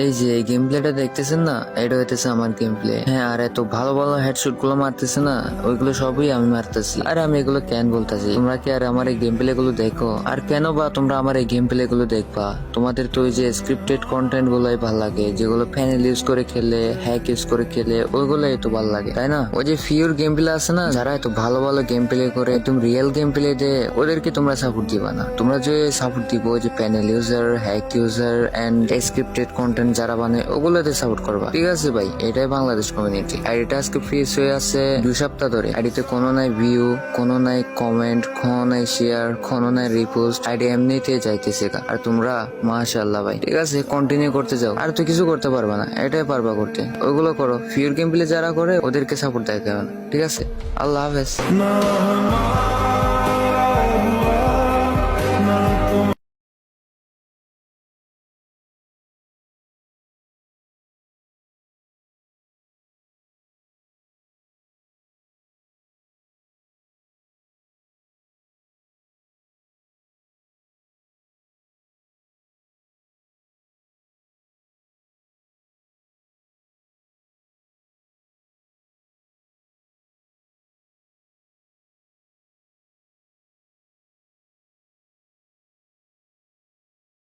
এই যে এই গেম প্লেটা দেখতেছেন না, এটা হইতেছে আমার গেম প্লে। হ্যাঁ, আর এত ভালো ভালো হেডশট গুলো মারতেছে না, ওইগুলো সবই আমি মারতেছি। আর আমি এগুলো কেন বলতেছি, তোমরা কি আর আমার এই গেম প্লে গুলো দেখো? আর কেন বা তোমরা আমার এই গেম প্লে গুলো দেখবা? তোমাদের তো ওই যে স্ক্রিপ্টেড কন্টেন্ট গুলোই ভালো লাগে, যেগুলো প্যানেল ইউজ করে খেলে, হ্যাক ইউজ করে খেলে, ওইগুলোই তো ভালো লাগে, তাই না? ওই যে ফিউর গেম প্লে আছে না, যারা এত ভালো ভালো গেম প্লে করে, একদম রিয়েল গেম প্লে দেয়, ওদেরকে তোমরা সাপোর্ট দিবা না। তোমরা যে সাপোর্ট দিব যে panel user, hack user and scripted content যারা বানায়, ওগুলোতে সাপোর্ট করবা। ঠিক আছে ভাই, এটাই বাংলাদেশ কমিউনিটি। আইডিটা আজকে ফ্রিজ হয়ে আছে 2 সপ্তাহ ধরে। আইডিতে কোনো নাই ভিউ, কোনো নাই কমেন্ট, কোনো নাই শেয়ার, কোনো নাই রিপোস্ট। আইডি এমনিতে যাইতেছে। আর তোমরা মাশাআল্লাহ ভাই, ঠিক আছে, কন্টিনিউ করতে যাও। আর তো কিছু করতে পারবা না, এটাই পারবা করতে। ওইগুলো করো। ফিউর গেম প্লে যারা করে ওদেরকে সাপোর্ট দেখাবে না, ঠিক আছে? আল্লাহ হাফেজ।